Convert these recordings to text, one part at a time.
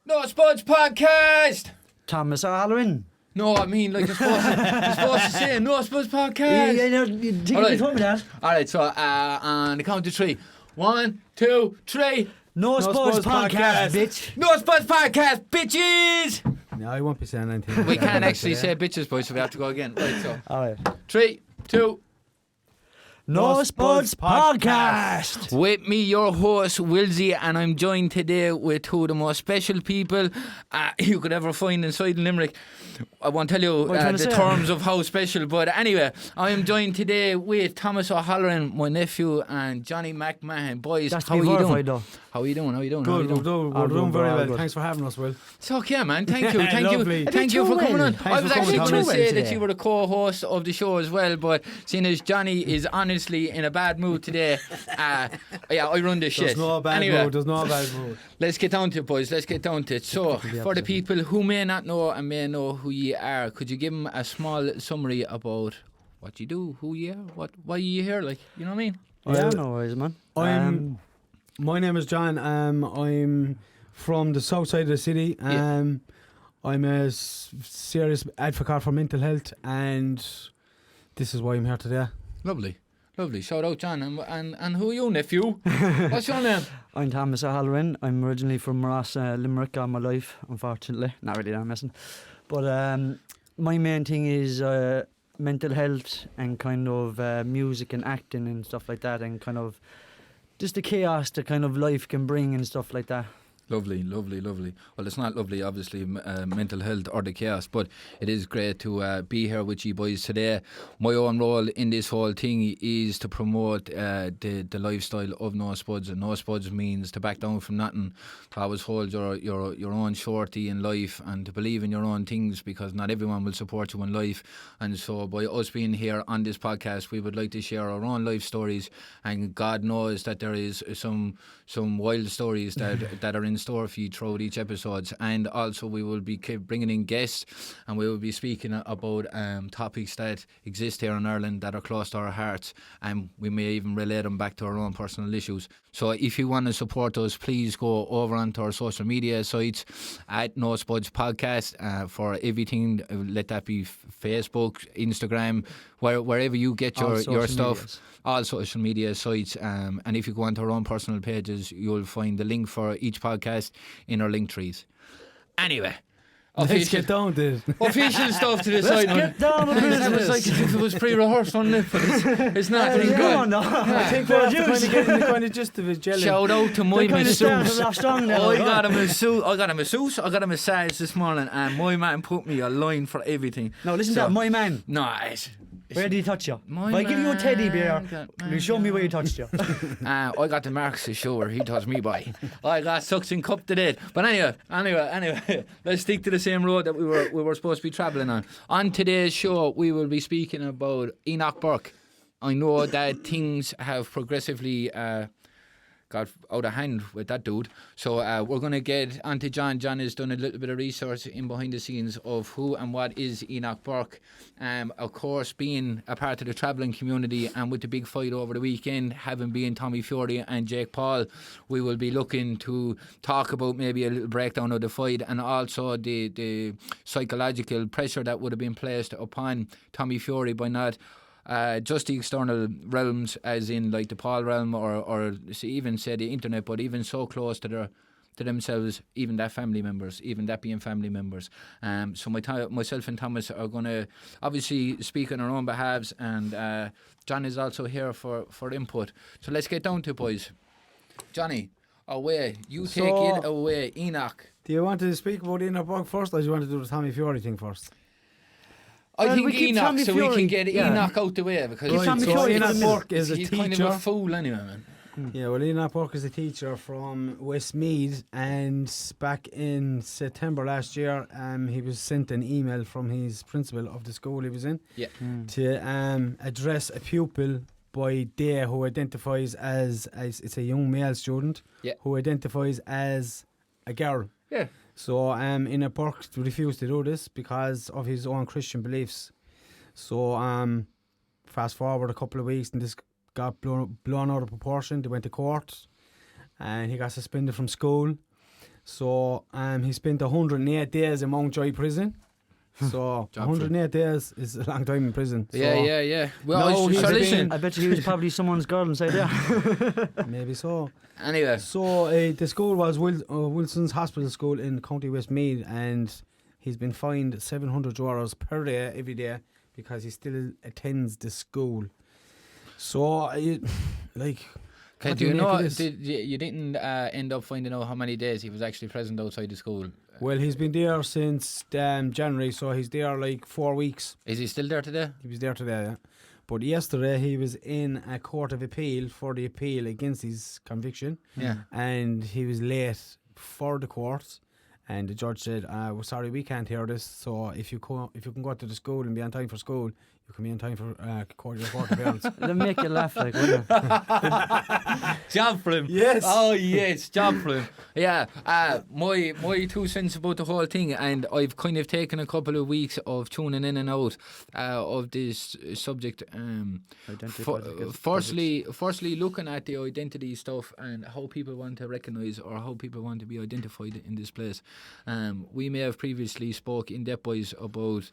NoSPudz podcast. Thomas O'Halloran. No, I mean like you're supposed to say NoSPudz podcast. Yeah, you think you told me that. All right, so on the count of three. 1, 2, 3. NoSPudz podcast, bitch. NoSPudz podcast, bitches. No, I won't be saying anything. We can't actually say bitches, boys, so we have to go again. Right, so All right. 3, 2. NoSPudz podcast. With me, your host, Willzee, and I'm joined today with two of the most special people you could ever find inside Limerick. I won't tell you the terms of how special, but anyway, I am joined today with Thomas O'Halloran, my nephew, and Johnny McMahon. Boys, That's how are you doing? though. How are you doing? Good, we're doing very well. Thanks for having us, Will. It's okay, man. Thank you. Thank you for coming on. I was actually going to say that you were the co-host of the show as well, but seeing as Johnny is honestly in a bad mood today, I run the shit. There's no bad mood. Let's get down to it, boys. Let's get down to it. So, for the people who may not know and may know who you are, could you give them a small summary about what you do, who you are, why you here, like, you know what I mean? Yeah, no worries, man. My name is John. I'm from the south side of the city. I'm a serious advocate for mental health, and this is why I'm here today. Lovely. Shout out, John. And who are you, nephew? What's your name? I'm Thomas O'Halloran. I'm originally from Ross, Limerick, all my life, unfortunately. Not really, I'm messing. But my main thing is mental health and kind of music and acting and stuff like that, and kind of just the chaos that kind of life can bring and stuff like that. Lovely. Well, it's not lovely, obviously, mental health or the chaos, but it is great to be here with you boys today. My own role in this whole thing is to promote the lifestyle of NoSPudz, and NoSPudz means to back down from nothing, to always hold your own shorty in life, and to believe in your own things, because not everyone will support you in life. And so by us being here on this podcast, we would like to share our own life stories, and God knows that there is some wild stories that are in store for you throughout each episodes. And also we will be bringing in guests, and we will be speaking about topics that exist here in Ireland that are close to our hearts, and we may even relate them back to our own personal issues. So if you want to support us, please go over onto our social media sites at NoSPudz podcast for everything. Let that be Facebook, Instagram, wherever you get your stuff. All social media sites, and if you go onto our own personal pages, you'll find the link for each podcast in our link trees. Anyway, let's get down to it. Official stuff to the side. Let's get down to business. That was like as if it was pre-rehearsed, wasn't it? But it's not. I think we're getting the kind of gist of it, jelly. Shout out to my masseuse. I got a masseuse. I got a massage this morning, and my man put me a line for everything. No, listen to that, my man. Nice. Where did he touch you? If I give you a teddy bear, you show me where he touched you. I got the marks to show where he touched me by. I got suction cup to date. But anyway, let's stick to the same road that we were supposed to be travelling on. On today's show, we will be speaking about Enoch Burke. I know that things have progressively got out of hand with that dude. So we're going to get onto John. John has done a little bit of research in behind the scenes of who and what is Enoch Burke. Of course, being a part of the travelling community, and with the big fight over the weekend, having been Tommy Fury and Jake Paul, we will be looking to talk about maybe a little breakdown of the fight, and also the psychological pressure that would have been placed upon Tommy Fury by not just the external realms, as in like the Paul realm, or even say the internet, but even so close to themselves, even that family members, even that being family members. So myself and Thomas are going to obviously speak on our own behalves, and John is also here for input. So let's get down to it, boys. Johnny, away. You take it away, Enoch. Do you want to speak about Enoch Burke first, or do you want to do the Tommy Fury thing first? I think Enoch, so we can get Enoch out the way, because Enoch Burke is a he's teacher. kind of a fool anyway, man. Yeah, well, Enoch Burke is a teacher from Westmeath, and back in September last year, he was sent an email from his principal of the school he was in to address a pupil by day who identifies as it's a young male student who identifies as a girl. Yeah. So Enoch Burke refused to do this because of his own Christian beliefs. So fast forward a couple of weeks, and this got blown out of proportion. They went to court, and he got suspended from school. So he spent 108 days in Mountjoy prison. So 108 days is a long time in prison. So Yeah. Well, I bet you he was probably someone's girl inside there. maybe so. Anyway. So the school was Wilson's Hospital School in County Westmeath, and he's been fined €700 per day every day because he still attends the school. So, Okay, do you know, you didn't end up finding out how many days he was actually present outside the school? Well, he's been there since January, so he's there like 4 weeks. Is he still there today? He was there today, yeah. But yesterday he was in a court of appeal for the appeal against his conviction. Yeah. And he was late for the court. And the judge said, "We're sorry, we can't hear this. So if you can go to the school and be on time for school, you can be on time for court appearance." They'll make you laugh, like, wouldn't it? Job for him. Yes. Oh yes, job for him. Yeah. My 2 cents about the whole thing, and I've kind of taken a couple of weeks of tuning in and out of this subject. Firstly, looking at the identity stuff and how people want to recognise or how people want to be identified in this place. We may have previously spoke in depth about,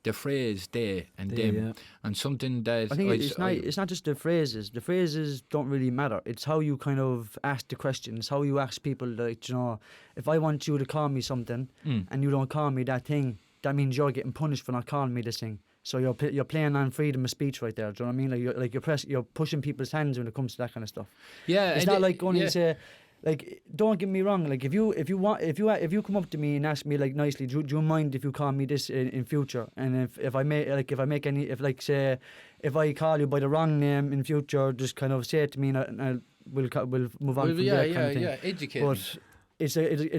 the phrase they and them, yeah. and something that I think it's not just the phrases. The phrases don't really matter. It's how you kind of ask the questions, how you ask people, like, if I want you to call me something and you don't call me that thing, that means you're getting punished for not calling me this thing. So you're playing on freedom of speech right there. Do you know what I mean? You're pushing people's hands when it comes to that kind of stuff. Yeah, it's not like going to say. Like, don't get me wrong. Like, if you come up to me and ask me, like, nicely, do you mind if you call me this in future? And if I call you by the wrong name in future, just kind of say it to me, and we'll move on from there. Kind of thing. Educate. But it's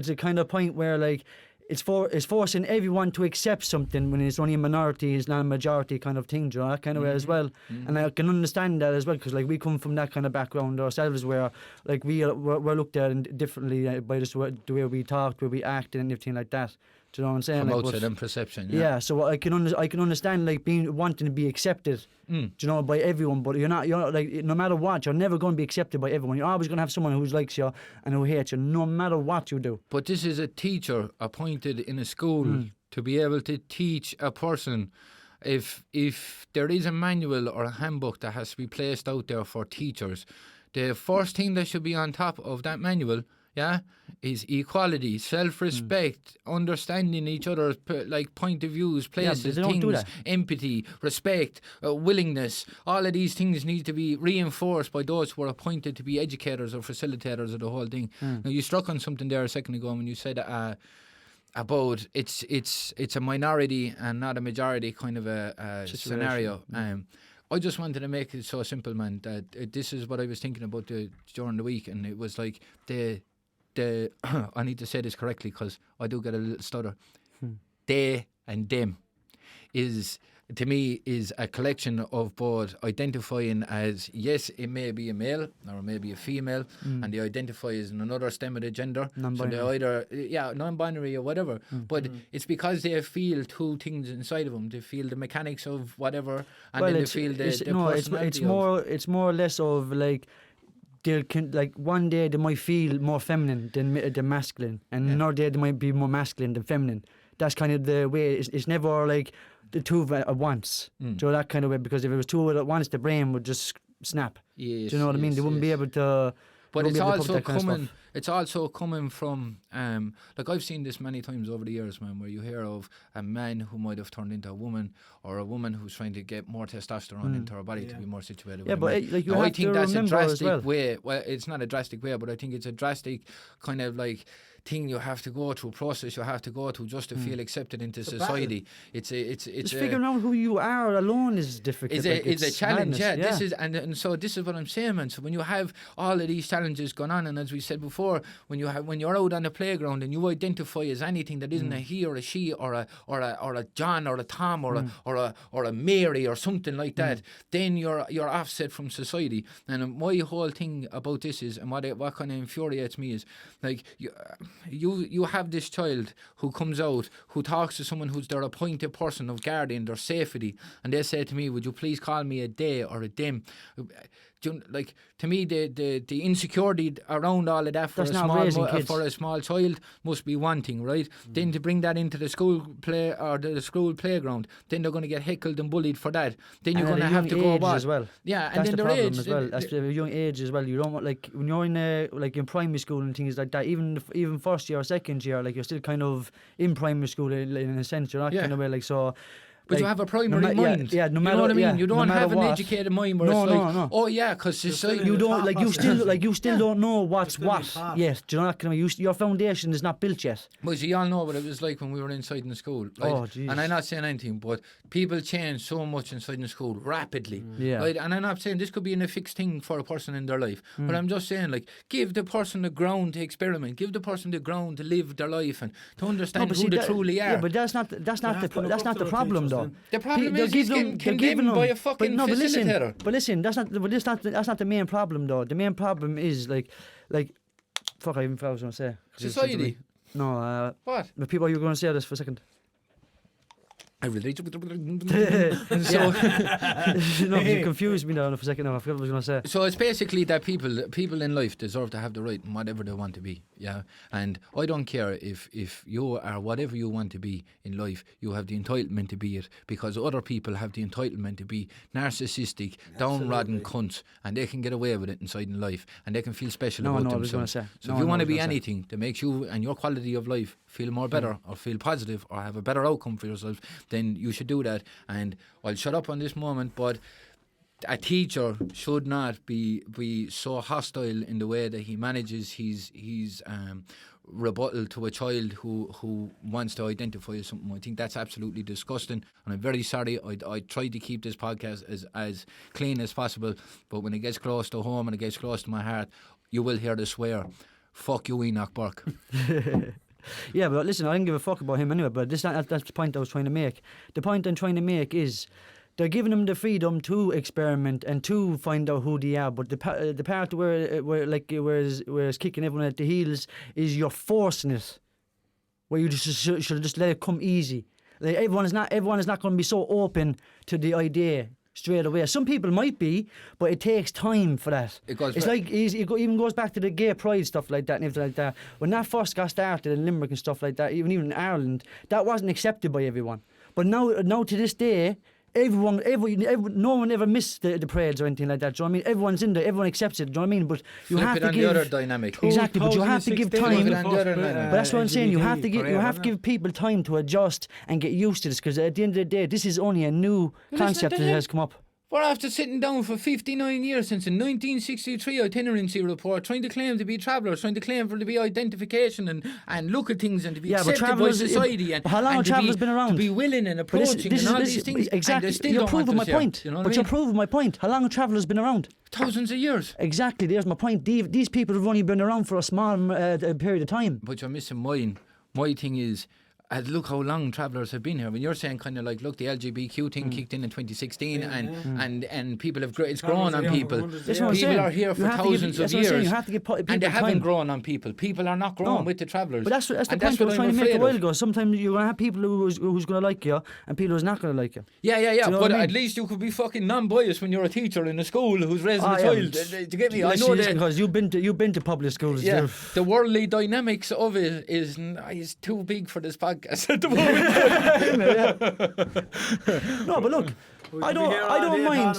a kind of point where, like, it's forcing everyone to accept something when it's only a minority, it's not a majority kind of thing, that kind of way as well. And I can understand that as well, because, like, we come from that kind of background ourselves, where, like, we're looked at differently by the way we talk, the way we act, and everything like that. Do you know what I'm saying? From like, outside and perception. Yeah. So I can understand, like, wanting to be accepted, by everyone. But you're not like, no matter what, you're never going to be accepted by everyone. You're always going to have someone who likes you and who hates you, no matter what you do. But this is a teacher appointed in a school to be able to teach a person. If there is a manual or a handbook that has to be placed out there for teachers, the first thing that should be on top of that manual, is equality, self-respect, understanding each other's point of views, places, things, empathy, respect, willingness. All of these things need to be reinforced by those who are appointed to be educators or facilitators of the whole thing. Now, you struck on something there a second ago when you said about it's a minority and not a majority kind of a scenario. I just wanted to make it so simple, man, that this is what I was thinking about during the week, and it was like the I need to say this correctly because I do get a little stutter. They and them is, to me, is a collection of both identifying as, yes, it may be a male or it may be a female, and they identify as another stem of the gender. Non-binary. So they either, non-binary or whatever. But it's because they feel two things inside of them. They feel the mechanics of whatever, and then they feel the personality it's more or less of, like, one day they might feel more feminine than masculine, and another day they might be more masculine than feminine. That's kind of the way. It's never like the two at once. So that kind of way, because if it was two at once, the brain would just snap. Yes, do you know what I mean? They wouldn't be able to. But it's also coming. It's also coming from, like, I've seen this many times over the years, man, where you hear of a man who might have turned into a woman, or a woman who's trying to get more testosterone into her body to be more situated. Yeah, with but I think that's a drastic way. Well, it's not a drastic way, but I think it's a drastic kind of like thing you have to go through, process you have to go through just to feel accepted into society. It's figuring out who you are alone is difficult. It's a challenge. Madness, This is and so this is what I'm saying, man. So when you have all of these challenges going on, and as we said before, when you're out on the playground and you identify as anything that isn't a he or a she or a John or a Tom or a Mary or something like that, then you're offset from society. And my whole thing about this is, and what kind of infuriates me is, like, you have this child who comes out, who talks to someone who's their appointed person of guardian, their safety, and they say to me, would you please call me a they or a them? like to me, the insecurity around all of that for a small child must be one thing, right? Then to bring that into the school play or the school playground, then they're going to get heckled and bullied for that. Then you're going to have to go about as well. Yeah, that's and then the their problem age as well. That's the young age as well. You don't want, like, when you're in like in primary school and things like that. Even first year or second year, like, you're still kind of in primary school in a sense. You're not kind of like so. But like, you have a primary mind. Yeah, no matter, you know what I mean. Yeah, you don't have an educated mind where it's like, no. oh yeah, because society. You don't like you still don't know what's what. Yes, do you know that your foundation is not built yet. But you all know what it was like when we were inside in the school, right? Oh, jeez. And I'm not saying anything, but people change so much inside in the school rapidly, right? And I'm not saying this could be a fixed thing for a person in their life, but I'm just saying, like, give the person the ground to experiment, give the person the ground to live their life and to understand who they truly are. Yeah, but that's not the problem though. The problem is getting condemned by a fucking facilitator. But listen, that's not the main problem though. The main problem is like fuck, I even forgot what I was going to say. Society. No, what? The people, you were going to say this for a second. I really so no, you confused me now for a second. I forgot what I was going to say. So it's basically that people in life deserve to have the right in whatever they want to be. Yeah, and I don't care if you are whatever you want to be in life. You have the entitlement to be it, because other people have the entitlement to be narcissistic, downrodden cunts, and they can get away with it inside in life, and they can feel special about themselves. So if you want to be anything that makes you and your quality of life feel more better, or feel positive, or have a better outcome for yourself, then you should do that. And I'll shut up on this moment, but a teacher should not be so hostile in the way that he manages his rebuttal to a child who wants to identify as something. I think that's absolutely disgusting, and I'm very sorry. I tried to keep this podcast as clean as possible, but when it gets close to home and it gets close to my heart, you will hear the swear, fuck you, Enoch Burke. Yeah, but listen, I didn't give a fuck about him anyway, but that's the point I was trying to make. The point I'm trying to make is they're giving them the freedom to experiment and to find out who they are, but the part where it's kicking everyone at the heels is you're forcing it, where you should just let it come easy. Like, everyone is not going to be so open to the idea straight away. Some people might be, but it takes time for that. It even goes back to the gay pride stuff like that and everything like that. When that first got started in Limerick and stuff like that, even in Ireland, that wasn't accepted by everyone. But now to this day, no one ever missed the parades or anything like that. Do you know what I mean? Everyone's in there, everyone accepts it. Do you know what I mean? But you have to give the other dynamic. Exactly, but you have to give time. But that's what I'm saying. You have to give people time to adjust and get used to this, because at the end of the day, this is only a new concept that has come up. We're after sitting down for 59 years since a 1963 itinerancy report, trying to claim to be travellers, trying to claim to be identification and look at things and to be accepted by society. How long have travellers been around? To be willing and approaching and all these things. Exactly. You're proving my point. You're proving my point. How long have travellers been around? Thousands of years. Exactly. There's my point. These people have only been around for a small period of time. But you're missing mine. My thing is, look how long travellers have been here. When you're saying kind of like, look, the LGBTQ thing kicked in 2016, and people have it's grown on people. People are here for thousands of years, and they haven't grown on people. People are not growing with the travellers. But that's the point I was trying to make a while ago. Sometimes you're going to have people who's going to like you, and people who's not going to like you. Yeah. But at least you could be fucking non-biased when you're a teacher in a school who's raising a child. To get me, I know that because you've been to public schools. Yeah, the worldly dynamics of it is too big for this podcast at the moment. No, but look, I don't mind.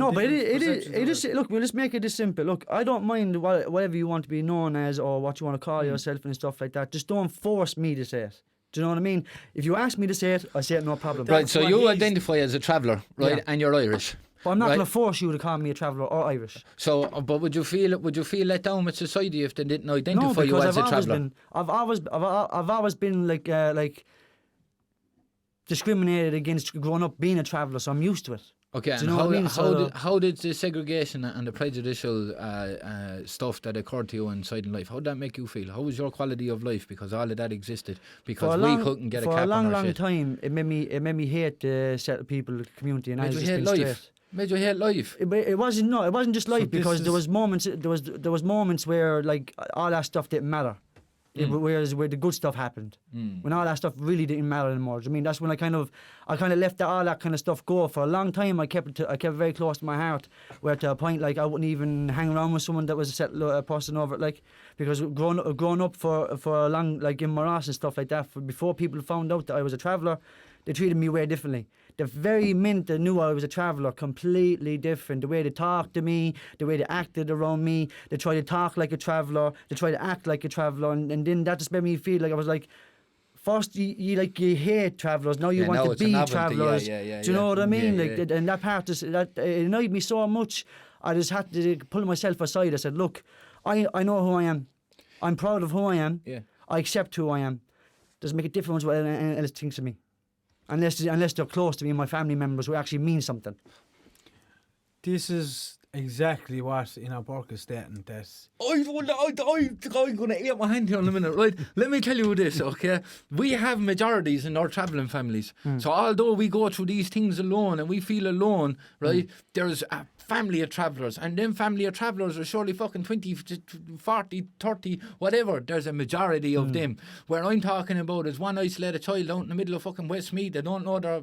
No, but it is. Look, we'll just make it this simple. Look, I don't mind whatever you want to be known as or what you want to call yourself and stuff like that. Just don't force me to say it. Do you know what I mean? If you ask me to say it, I say it, no problem. Right, so you identify as a traveller, right? Yeah. And you're Irish. But I'm not going to force you to call me a traveller or Irish. So, but would you feel let down with society if they didn't identify you as a traveller? I've always been like discriminated against growing up being a traveller, so I'm used to it. Okay, and how did the segregation and the prejudicial stuff that occurred to you inside in life, how did that make you feel? How was your quality of life? Because all of that existed because we couldn't get a cap on our shit. For a long time, it made me hate the set of people, the community, and I was just being straight. Made you hate life? It wasn't just life, because there was moments where like all that stuff didn't matter. whereas where the good stuff happened. When all that stuff really didn't matter anymore. Do you know what I mean? That's when I kind of left all that kind of stuff go. For a long time, I kept it very close to my heart. Where to a point, like, I wouldn't even hang around with someone that was a person over it, like, because growing up for a long, like, in Morass and stuff like that, before people found out that I was a traveller, they treated me way differently. The very minute they knew I was a traveller, completely different. The way they talked to me, the way they acted around me, they tried to talk like a traveller, they tried to act like a traveller, and then that just made me feel like I was like, first you hate travellers, now you want to be travellers. Do you know what I mean? And that part that annoyed me so much. I just had to pull myself aside. I said, look, I know who I am. I'm proud of who I am. Yeah. I accept who I am. Doesn't make a difference what anyone else thinks of me. Unless they're close to me and my family members who actually mean something. This is exactly what Enoch Burke is stating. That I'm going to eat my hand here in a minute, right? Let me tell you this, okay? We have majorities in our travelling families. So although we go through these things alone and we feel alone, right, there's a family of travellers, and them family of travellers are surely fucking 20, 40, 30, whatever. There's a majority of them. Where I'm talking about is one isolated child out in the middle of fucking Westmeath. They don't know their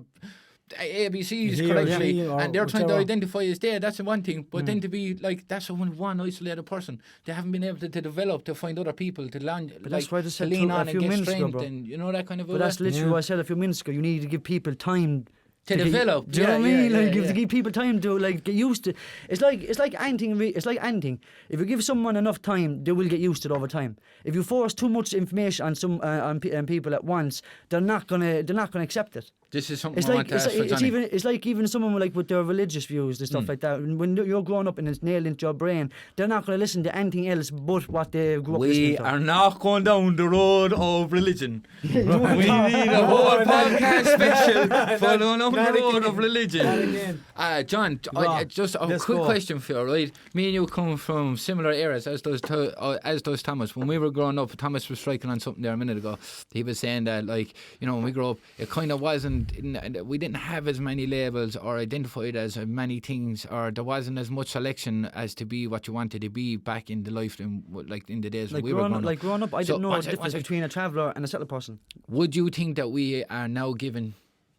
ABCs correctly, and they're trying to identify as there. That's one thing, but then to be like, that's only one isolated person. They haven't been able to develop, to find other people to land, but that's why I said lean on a and few get minutes strength, ago, and you know, that kind of. But that's literally what I said a few minutes ago. You need to give people time to develop. Do you know what I mean? To give people time to like get used to. It's like anything. It's like anything. If you give someone enough time, they will get used to it over time. If you force too much information on on people at once, they're not gonna accept it. This is something I want to ask for Johnny. It's like even someone with their religious views and stuff like that. When you're growing up and it's nailed into your brain, they're not going to listen to anything else but what they grew up listening to. We are not going down the road of religion. We need a whole podcast special for down the road of religion. John, just a quick question for you, right? Me and you come from similar eras, as does Thomas. When we were growing up, Thomas was striking on something there a minute ago. He was saying that, like, you know, when we grew up, it kind of wasn't. We didn't have as many labels or identified as many things, or there wasn't as much selection as to be what you wanted to be back in the life, like in the days when we were growing up. Like growing up, I didn't know the difference between a traveller and a settled person. Would you think that we are now given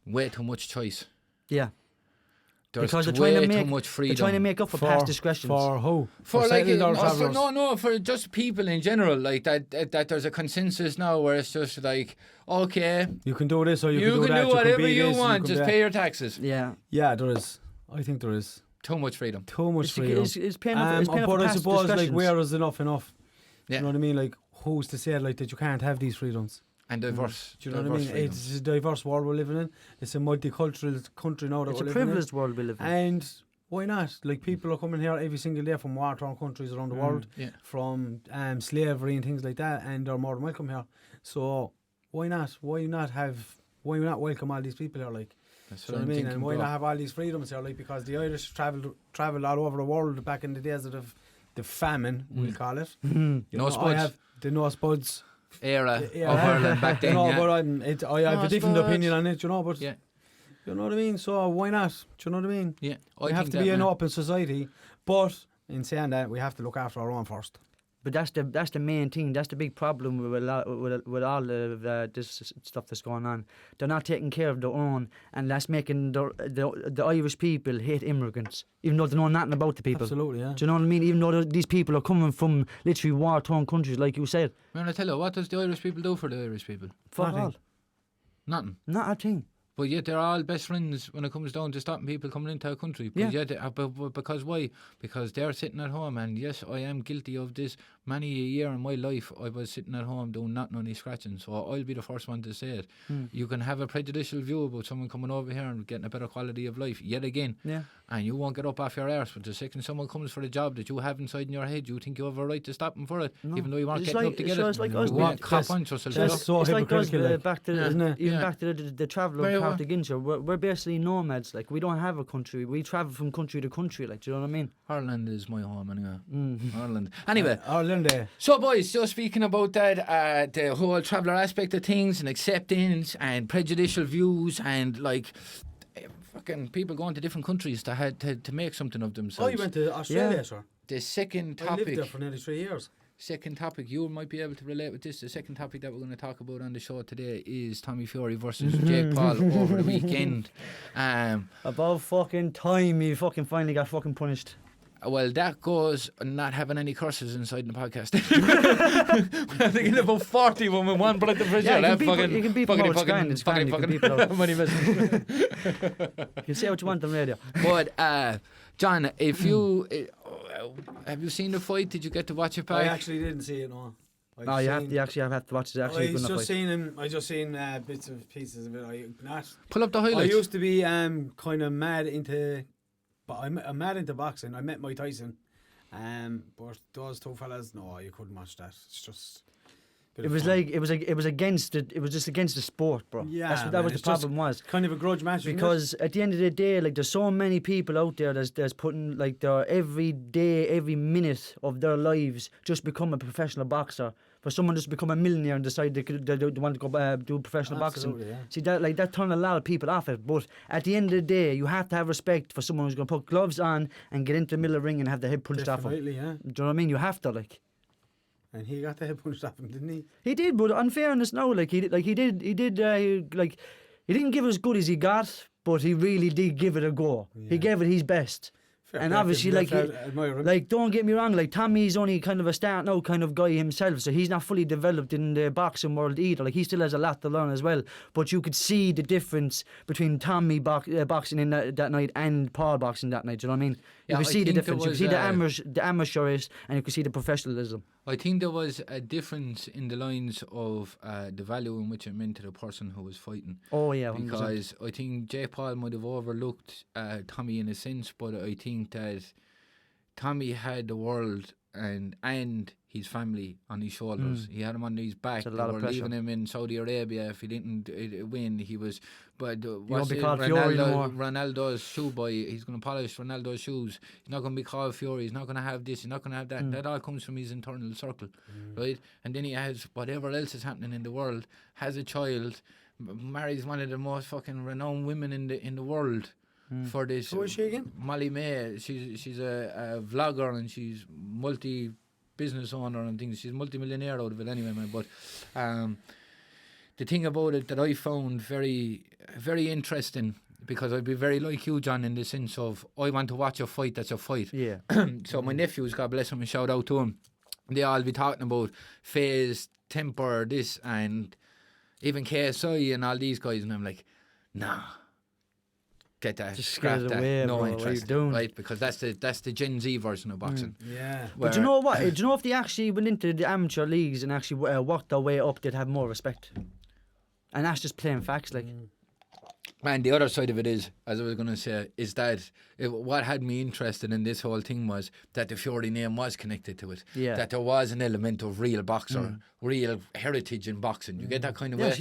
way too much choice? Yeah. There's because way too much freedom. They're trying to make up for past discretions. For who? For like for just people in general, like that there's a consensus now where it's just like, okay, you can do this or you can do that. You can do whatever you want, just pay your taxes. Yeah. Yeah, there is. I think there is. Too much freedom. It's paying up for but I past suppose, like, where is enough? Yeah. You know what I mean? Like, who's to say, like, that you can't have these freedoms? And diverse. Do you know what I mean? Freedom. It's a diverse world we're living in. It's a multicultural country now that it's we're living in. It's a privileged world we live in. And why not? Like, people are coming here every single day from war-torn countries around the world, from slavery and things like that, and they're more than welcome here. So why not? Why not welcome all these people here? Like, that's what I mean. And why not have all these freedoms here? Like, because the Irish travelled all over the world back in the days of the famine, we'll call it. NoSPudz. I have the NoSPudz era of Ireland back then. But I have a different opinion on it, you know. But you know what I mean. So why not? Do you know what I mean? Yeah, we have to be an open society, but in saying that, we have to look after our own first. But that's the main thing. That's the big problem with all of this stuff that's going on. They're not taking care of their own, and that's making the Irish people hate immigrants, even though they know nothing about the people. Absolutely, yeah. Do you know what I mean? Even though these people are coming from literally war-torn countries, like you said. I'm going to tell you, what does the Irish people do for the Irish people? Fuck all. Nothing. Not a thing. But yet they're all best friends when it comes down to stopping people coming into our country. But yet, but because why? Because they're sitting at home, and yes, I am guilty of this. Many a year in my life, I was sitting at home doing nothing, only scratching. So I'll be the first one to say it. You can have a prejudicial view about someone coming over here and getting a better quality of life, yet again. Yeah. And you won't get up off your arse. But the second someone comes for a job that you have inside in your head, you think you have a right to stop them for it, even though you weren't getting up to get it. It's like us. It's like us back to the traveller part again. We're basically nomads. Like, we don't have a country. We travel from country to country. Like, do you know what I mean? Ireland is my home anyway. Ireland. Anyway. Ireland. So, boys, just speaking about that, the whole traveller aspect of things and acceptance and prejudicial views and, like, fucking people going to different countries to make something of themselves. Oh, you went to Australia, sir? The second topic. I lived there for nearly 3 years. second topic, you might be able to relate with this. The second topic that we're going to talk about on the show today is Tommy Fury versus Jake Paul over the weekend. About fucking time he fucking finally got fucking punished. Well, that goes not having any curses inside the podcast. I think in about 40 when we want blood pressure. Yeah, you can beep them out. It's grand. You can beep it out. You can say what you want on radio. But, John, if you... have you seen the fight? Did you get to watch it back? I actually didn't see it, no. You actually have to watch it. Actually, I just seen bits of pieces of it. Pull up the highlights. I used to be kind of mad into... But I'm mad into boxing. I met Mike Tyson. But those two fellas, no, you couldn't watch that. It's just... It was against it. It was just against the sport, bro. Yeah, that was the problem was. Kind of a grudge match. Because at the end of the day, like there's so many people out there that's putting like their every day, every minute of their lives just become a professional boxer. For someone just to become a millionaire and decide they want to go do professional boxing. Yeah. See that turned a lot of people off it. But at the end of the day, you have to have respect for someone who's going to put gloves on and get into the middle of the ring and have the head punched off him. Yeah. Do you know what I mean? You have to like. And he got the head punched off him, didn't he? He did, but in fairness, no, he didn't give it as good as he got, but he really did give it a go. Yeah. He gave it his best. Fair and obviously, don't get me wrong, like Tommy's only kind of a start now kind of guy himself, so he's not fully developed in the boxing world either. Like he still has a lot to learn as well. But you could see the difference between Tommy boxing in that night and Paul boxing that night. Do you know what I mean? You could see the difference. You could see the amateurish and you could see the professionalism. I think there was a difference in the lines of the value in which it meant to the person who was fighting. Oh yeah, 100%. Because I think Jake Paul might have overlooked Tommy in a sense, but I think that Tommy had the world and his family on his shoulders. He had him on his back. They were leaving him in Saudi Arabia if he didn't win. He was, but Ronaldo's shoe boy. He's going to polish Ronaldo's shoes. He's not going to be called Fury. He's not going to have this. He's not going to have that. That all comes from his internal circle, right? And then he has whatever else is happening in the world. Has a child, marries one of the most fucking renowned women in the world. For this. Who is she again? Molly May. She's a vlogger and she's multi-business owner and things. She's multi-millionaire out of it anyway, man. But the thing about it that I found very, very interesting, because I'd be very like you, John, in the sense of I want to watch a fight that's a fight. Yeah. So my nephews, God bless them, and shout out to them. They all be talking about phase, temper, this, and even KSI and all these guys, and I'm like, nah. Get that, just scrap that, away, no bro, interest, right? Because that's the Gen Z version of boxing. Yeah. But do you know what? Do you know if they actually went into the amateur leagues and actually worked their way up, they'd have more respect? And that's just plain facts, like. And the other side of it is, as I was going to say, is that what had me interested in this whole thing was that the Fury name was connected to it. Yeah. That there was an element of real boxer, real heritage in boxing. You get that kind of way?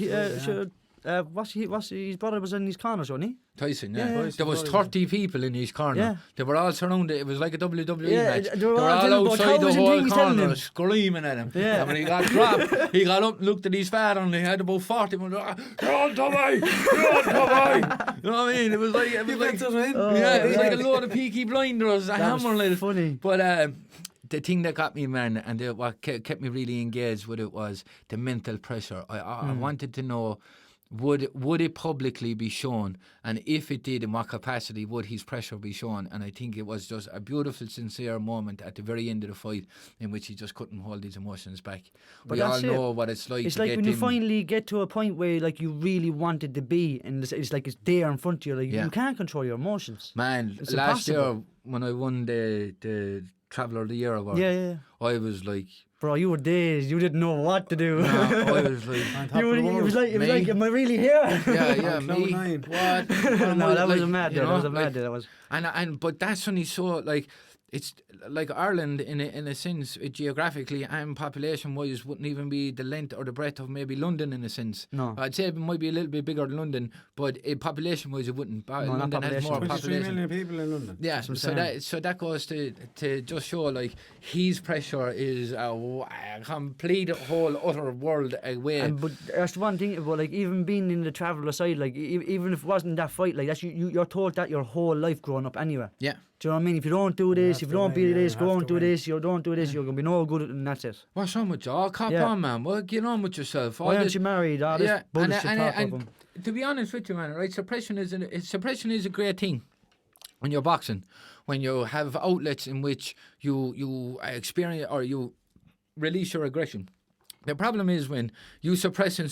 His brother was in his corner, wasn't he? Tyson, yeah. There was 30 people in his corner. Yeah. They were all surrounded. It was like a WWE match. They were all outside the whole corner screaming at him. Yeah. And when he got dropped, he got up and looked at his father and he had about 40 people. You're on Tommy! You're on Tommy! You know what I mean? It was like... It was like a load of Peaky Blinders. A hammer little. Funny. But... the thing that got me, man, and what kept me really engaged with it was the mental pressure. I wanted to know... Would it publicly be shown, and if it did, in what capacity would his pressure be shown? And I think it was just a beautiful, sincere moment at the very end of the fight in which he just couldn't hold his emotions back. But we all know what it's like. It's like when you finally get to a point where like you really wanted to be, and it's like it's there in front of you. Like you can't control your emotions. Man, it's last impossible. year when I won the Traveller of the Year award, I was like, bro, you were dazed. You didn't know what to do. No, I was like, it was like, am I really here? Yeah, me. What? No, that was a mad day. That was a mad day. That was. But that's when he saw like. It's like Ireland in a sense, geographically and population-wise, wouldn't even be the length or the breadth of maybe London in a sense. No. I'd say it might be a little bit bigger than London, but population-wise it wouldn't. London has more population. 23 million people in London. Yeah, so that goes to just show like his pressure is a complete whole other world away. But that's one thing about like even being in the traveller side, like even if it wasn't that fight, like that's you're told that your whole life growing up anyway. Yeah. Do you know what I mean? If you don't do this, if you don't be this, don't do this, you don't do this, you're going to be no good, and that's it. What's wrong with you? Oh, cop on, man. Well, get on with yourself. Why aren't you married? All this bullshit talk of them. To be honest with you, man, right? Suppression is a great thing when you're boxing. When you have outlets in which you experience or you release your aggression. The problem is when you suppress and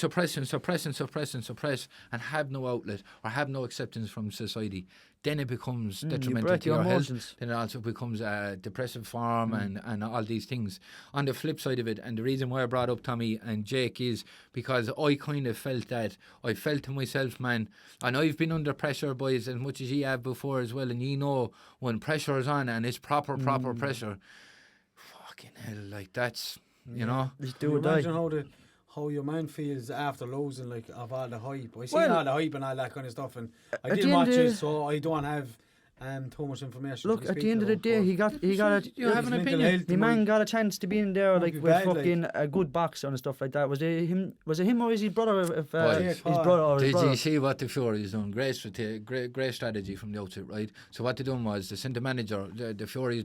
have no outlet or have no acceptance from society, then it becomes detrimental to your health. Then it also becomes a depressive form and all these things. On the flip side of it, and the reason why I brought up Tommy and Jake is because I kind of felt that. I felt to myself, man, and I've been under pressure, boys, as much as you have before as well, and you know when pressure is on and it's proper pressure, fucking hell, like that's... You know, just do or die. Imagine how your man feels after losing, like, of all the hype. I seen all the hype and all that kind of stuff, and I didn't watch it, so I don't have too much information. Look, at the end of the day, he got you have an opinion. The man got a chance to be in there, like, with fucking a good boxer and stuff like that. Was it him or his brother? His brother. Did you see what the Fury's done? Great strategy from the outset, right? So what they done was they sent the manager,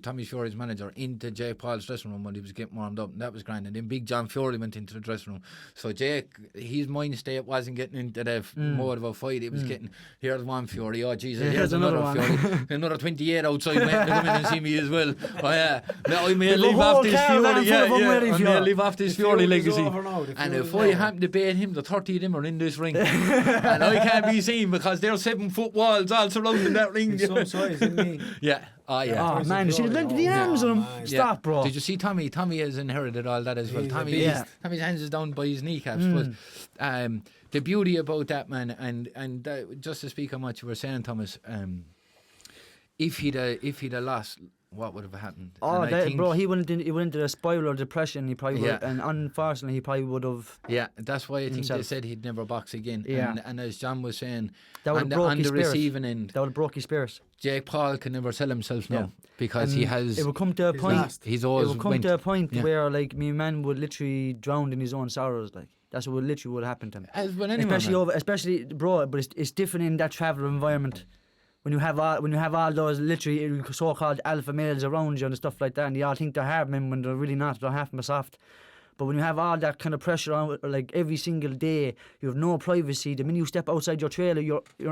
Tommy Fury's manager, into Jake Paul's dressing room when he was getting warmed up, and that was grand. And then Big John Fury went into the dressing room. So Jake, his mind state wasn't getting into the mode of a fight. It was getting, here's one Fury, oh Jesus, here's another Fury. Another 28 outside waiting to come in and see me as well. Oh yeah, I may leave off this Fury. I may leave off this Fury legacy. And if I happen to beat him, the 30 of them are in this ring, and I can't be seen because they're 7-foot walls all surrounding that ring. Some size, isn't he? Yeah. Oh yeah. Oh man, you see the length of the arms on him. Stop, bro. Did you see Tommy? Tommy has inherited all that as well. Tommy's hands is down by his kneecaps. But the beauty about that, man, and just to speak on what you were saying, Thomas. If he'd have lost, what would have happened? Oh, bro, he went into a spiral of depression. He probably would, and unfortunately, he probably would have. Yeah, that's why I think they said he'd never box again. Yeah. And as John was saying, that would on the receiving end, that would have broke his spirit. Jake Paul can never sell himself now because he has. It will come to a point. He's always. It will come to a point where, like, me man would literally drown in his own sorrows, like. That's what literally would happen to him. Especially, bro. But it's different in that travel environment. When you have all those literally so-called alpha males around you and stuff like that, and you all think they're hard men when they're really not, they're half soft. But when you have all that kind of pressure on, like every single day, you have no privacy. The minute you step outside your trailer,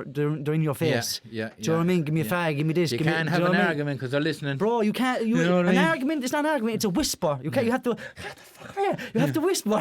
they're in your face. Yeah. Do you know what I mean? Give me a fag, give me this. You can't have an argument because they're listening. Bro, you can't. You know what I mean? Argument. It's not an argument. It's a whisper. You can't. You have to. You have to whisper.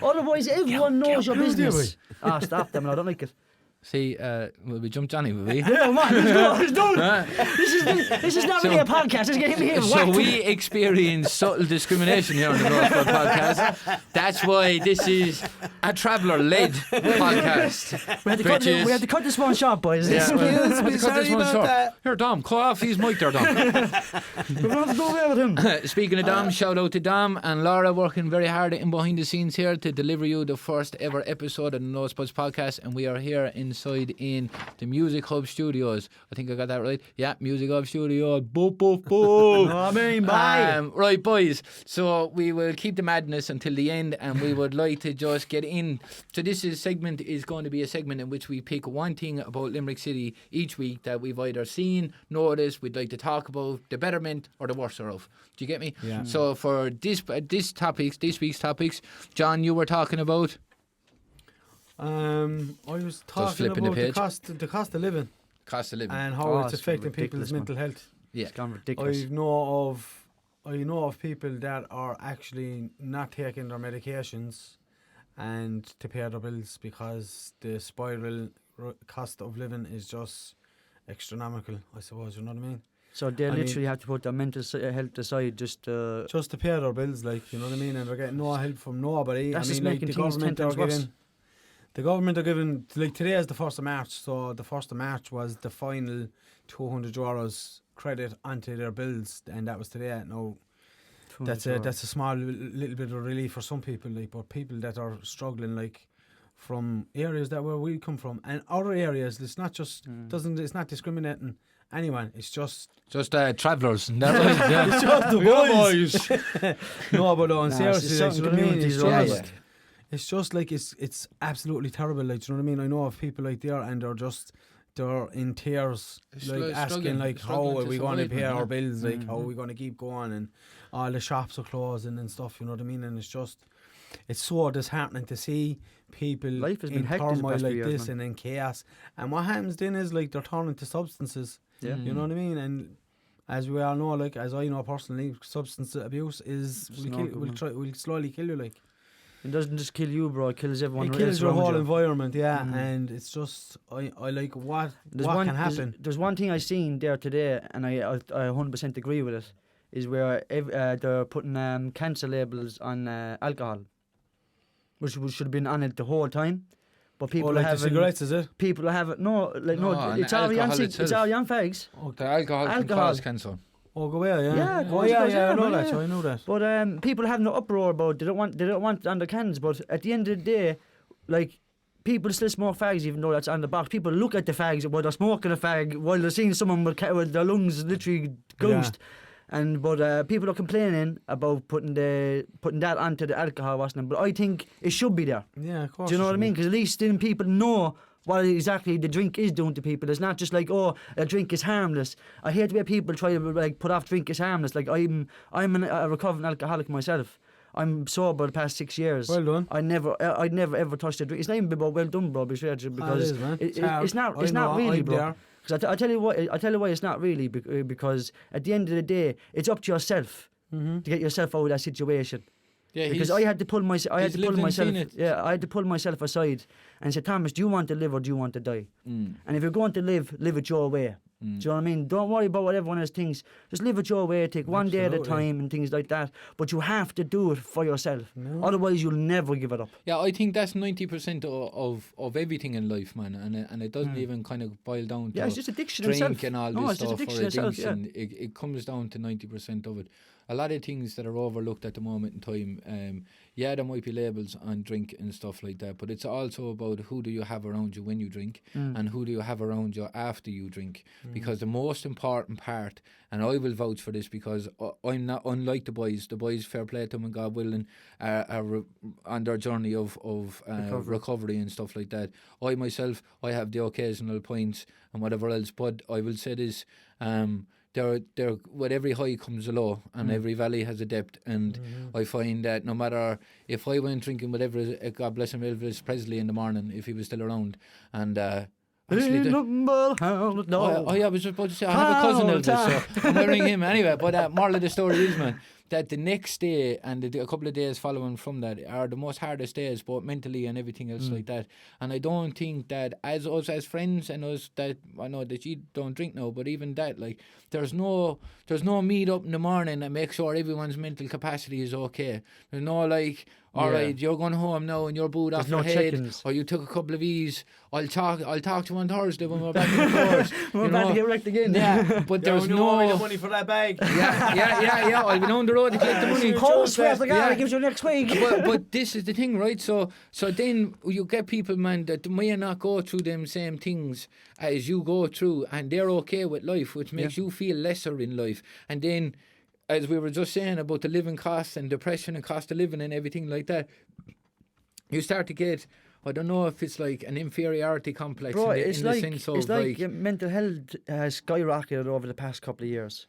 Otherwise, everyone knows your business. Stop them. I don't like it. See, will we jump Johnny, will we? Yeah, man, let's do it. This is not really a podcast. Let's get him here. So we experience subtle discrimination here on the NoSPudz podcast. That's why this is a traveller-led podcast. We had to cut this one short, boys. Yeah, we had to cut this one short. Here, Dom, cut off his mic there, Dom. We're going to have to go away with him. Speaking of Dom, shout out to Dom and Laura working very hard in behind the scenes here to deliver you the first ever episode of the NoSPudz podcast, and we are here inside in the Music Hub Studios. I think I got that right. Yeah, Music Hub Studios. Boop, boop, boop. I mean, bye. Right, boys. So we will keep the madness until the end, and we would like to just get in. So this segment is going to be a segment in which we pick one thing about Limerick City each week that we've either seen, noticed, we'd like to talk about, the betterment or the worst thereof. Do you get me? Yeah. So for this week's topics, John, you were talking about. I was talking about the cost of living. Cost of living. And how it's affecting people's mental health. Yeah. It's gone ridiculous. I know of people that are actually not taking their medications and to pay their bills because the spiral cost of living is just astronomical, I suppose, you know what I mean? So they literally have to put their mental health aside just to pay their bills, like, you know what I mean? And they're getting no help from nobody. That's just making things 10 times worse. The government are giving, like, today is the 1st of March, so the 1st of March was the final €200 credit onto their bills, and that was today. Now, that's a small little bit of relief for some people, like, but people that are struggling, like, from areas that where we come from and other areas, it's not just it's not discriminating anyone. It's just travellers. It's just the boys. No, but on seriously, like, you know what I mean? It's just like it's absolutely terrible. Like, you know what I mean? I know of people like there, and they're just they're in tears, like asking struggling like, how are to we going to survive, pay man, our yeah. bills? Like, how are we going to keep going? And all the shops are closing and stuff. You know what I mean? And it's just, it's so disheartening to see people Life has been in hectic the turmoil past few like years, this man. and in chaos. And what happens then is like they're turning to substances. Yeah. You know what I mean? And as we all know, like as I know personally, substance abuse is It's not good, man. will slowly kill you. Like It doesn't just kill you, bro. It kills everyone it else kills your around whole you. environment. Yeah, and it's just I like what can happen. There's one thing I seen there today, and I 100% agree with it, is where they're putting cancer labels on alcohol, which should have been on it the whole time. But people like are the having cigarettes, is it? people are having and it's already on alcohol it's already on fags. The alcohol can Alcohol. cause cancer. Oh, go away, yeah. Yeah, oh, yeah, I know man, that. yeah. I know that. But people are having an uproar about it. They don't want it on the cans. But at the end of the day, like, people still smoke fags even though that's on the box. People look at the fags while they're smoking a fag while they're seeing someone with their lungs literally ghost. But people are complaining about putting that onto the alcohol wasn't it? But I think it should be there. Yeah, of course. Do you know what I mean? Because at least then people know what exactly the drink is doing to people. It's not just like, oh, a drink is harmless. I hate the way people try to like put off drink is harmless. Like I'm a recovering alcoholic myself. I'm sober the past 6 years. Well done. I'd never ever touched a drink. It's not even about well done, bro. Because it is, man. it's not really, bro. Because I tell you why it's not really, because at the end of the day, it's up to yourself to get yourself out of that situation. Yeah, Because I had to pull myself. it. I had to pull myself aside and say, Thomas, do you want to live or do you want to die? And if you're going to live it your way. Do you know what I mean? Don't worry about what everyone else thinks. Just live it your way. Take one day at a time and things like that. But you have to do it for yourself. No. Otherwise, you'll never give it up. Yeah, I think that's 90% of everything in life, man, and it doesn't even kind of boil down to it's just addiction drink itself. and all No, this it's just stuff addiction or itself, addiction. It comes down to 90% of it. A lot of things that are overlooked at the moment in time. There might be labels on drink and stuff like that, but it's also about who do you have around you when you drink and who do you have around you after you drink. Because the most important part, and I will vouch for this because I'm not unlike the boys. The boys, fair play to them and God willing, are on their journey of recovery and stuff like that. I myself, I have the occasional points and whatever else, but I will say this, there with every high comes a low, and every valley has a depth. And I find that no matter if I went drinking with God bless him, Elvis Presley in the morning, if he was still around, and actually, I was just about to say I have a cousin Elvis, so I'm wearing him anyway. But moral of the story is, man, that the next day and a couple of days following from that are the most hardest days, both mentally and everything else like that. And I don't think that as us as friends and us, that I know that you don't drink now, but even that, like, there's no meet up in the morning and make sure everyone's mental capacity is okay. There's no like, all right, you're going home now and you're booed off your head, check-ins. or you took a couple of E's. I'll talk to you on Thursday when we're back in the course. We're about to get wrecked again. Yeah, but there's the money for that bag. Yeah. I'll be down the road to collect the money. I gives you next week. but this is the thing, right? So then you get people, man, that may not go through them same things as you go through, and they're okay with life, which makes you feel lesser in life. And then, as we were just saying about the living costs and depression and cost of living and everything like that, you start to get, I don't know if it's like an inferiority complex. Bro, in the sense of it's like mental health has skyrocketed over the past couple of years.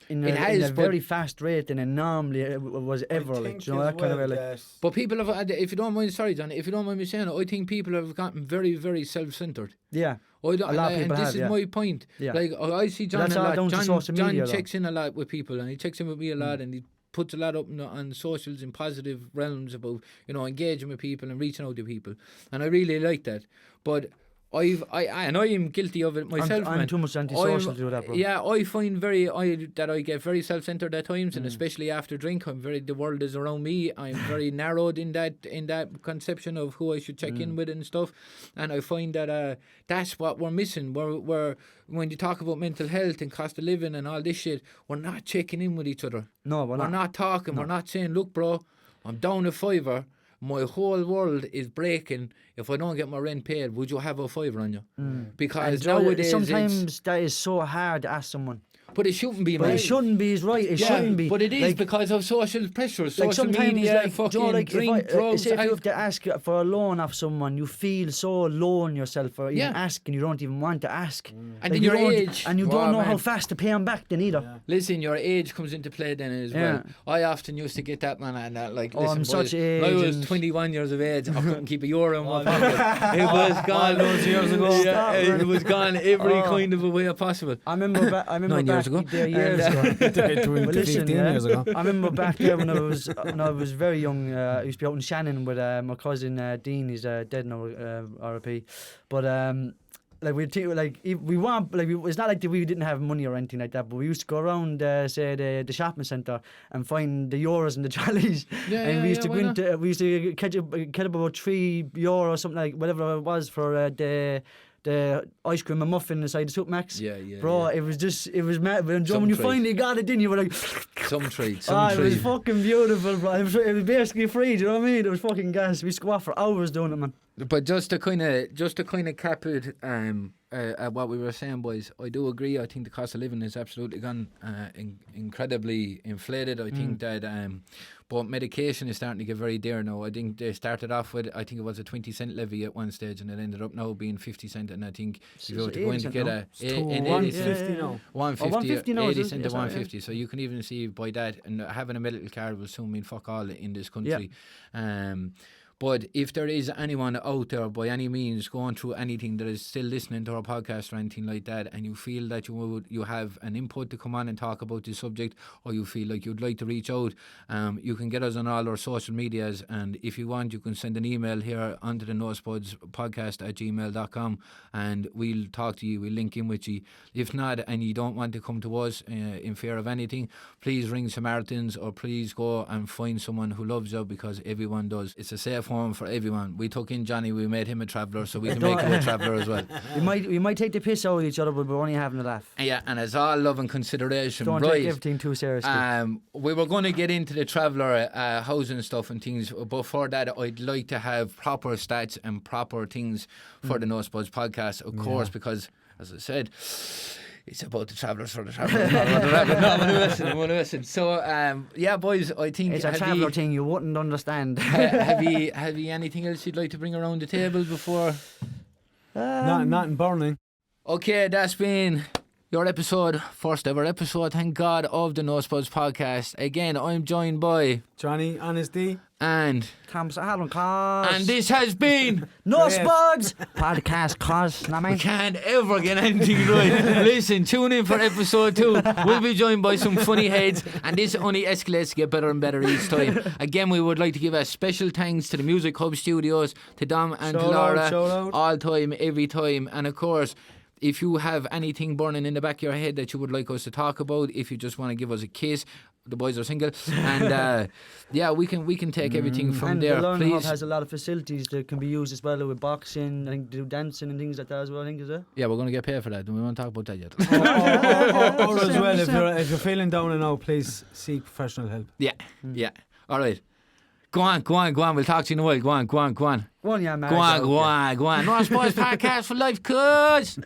In It has, a very fast rate than it normally was ever. Like, you know, that kind of like. But people have, if you don't mind, sorry, John, if you don't mind me saying it, I think people have gotten very, very self-centered. Yeah. A lot of people have, this is my point. Yeah. Like, I see John That's a all lot. down to social media, John checks in a lot with people, and he checks in with me a lot, and he puts a lot up on socials in positive realms about, engaging with people and reaching out to people. And I really like that. But I am guilty of it myself. I'm too much antisocial to do that, bro. Yeah, I find that I get very self-centered at times, and especially after drink, the world is around me. I'm very narrowed in that conception of who I should check in with and stuff. And I find that that's what we're missing. We're when you talk about mental health and cost of living and all this shit, we're not checking in with each other. No, we're not talking. No. We're not saying, look, bro, I'm down a $5. My whole world is breaking. If I don't get my rent paid, would you have a $5 on you? Because nowadays sometimes that is so hard to ask someone. But it shouldn't be, But man. it shouldn't be, is right. It shouldn't be. But it is Like, because of social pressure, social sometimes, media, fucking you know, drink, drugs. say if you have to ask for a loan off someone, you feel so low on yourself for even Yeah. asking. You don't even want to ask. And then you your don't- age. and you Oh, don't know man. how fast to pay them back then either. Yeah. Listen, your age comes into play then as well. I often used to get that, man, and like, Oh, listen, I'm boys, such when I age was and- 21 years of age, I couldn't keep a euro in my pocket. It was gone loads of years ago. Stop, It man. was gone every Oh. kind of a way possible. I remember 9 years ago. there years ago. Doing Well, listen, 15 yeah. years ago. I remember back there when I was very young. I used to be out in Shannon with my cousin Dean. He's dead now, RIP. But like it's not like we didn't have money or anything like that. But we used to go around, say the shopping centre and find the euros and the trolleys. And we used to go into, we used to catch up about €3 or something like whatever it was for the ice cream and muffin inside the Supermax. Yeah. Bro, it was mad. When Some you treat. finally got it in, you were like, Some treat, it was fucking beautiful, bro. It was basically free, do you know what I mean? It was fucking gas. We used to go off for hours doing it, man. But just to kind of cap it at what we were saying, boys, I do agree. I think the cost of living has absolutely gone incredibly inflated. I think that but medication is starting to get very dear now. I think they started off with, I think it was a 20-cent levy at one stage, and it ended up now being 50 cent. And I think if you were to go in to get an 80 cent, 150 now. 150, now, 80 is it? cent to Yes, right, 150. So you can even see by that, and having a medical card will soon mean fuck all in this country. But if there is anyone out there by any means going through anything that is still listening to our podcast or anything like that, and you feel that you have an input to come on and talk about this subject, or you feel like you'd like to reach out, you can get us on all our social medias, and if you want, you can send an email here onto the NoSPudz podcast at gmail.com, and we'll talk to you, we'll link in with you. If not, and you don't want to come to us in fear of anything, please ring Samaritans, or please go and find someone who loves you, because everyone does. It's a safe home for everyone. We took in Johnny, we made him a traveller, so we can make him a traveller as well. We might take the piss out of each other, but we're only having a laugh. Yeah, and it's all love and consideration. Don't right. take everything too seriously. We were going to get into the traveller housing stuff and things, but for that I'd like to have proper stats and proper things for the NoSPudz podcast, of course, because, as I said, it's about the travellers for the travellers, not about the rabbit. No, I'm going to listen. So, yeah, boys, I think... It's a traveller thing you wouldn't understand. have you anything else you'd like to bring around the table before? Not in burning. Okay, that's been your episode, first ever episode, thank God, of the NoSPudz podcast. Again, I'm joined by... Johnny, Honesty. And Thomas Allen, cause... And this has been... NoSPudz podcast, cause... We can't ever get anything right. Listen, tune in for episode 2. We'll be joined by some funny heads, and this only escalates to get better and better each time. Again, we would like to give a special thanks to the Music Hub Studios, to Dom and to Laura, shout out. all time, every time. And of course, if you have anything burning in the back of your head that you would like us to talk about, if you just want to give us a kiss, the boys are single, and yeah, we can take everything from and there. the Learning Hub Please. has a lot of facilities that can be used as well, with boxing, I think they do dancing and things like that as well, I think, is it? Yeah, we're going to get paid for that. We won't talk about that yet. Or as well, if you're feeling down and out, please seek professional help. Yeah. All right. Go on. We'll talk to you in a while. Go on. Go on, yeah, man. Go on. NoSPudz podcast for life, cuz.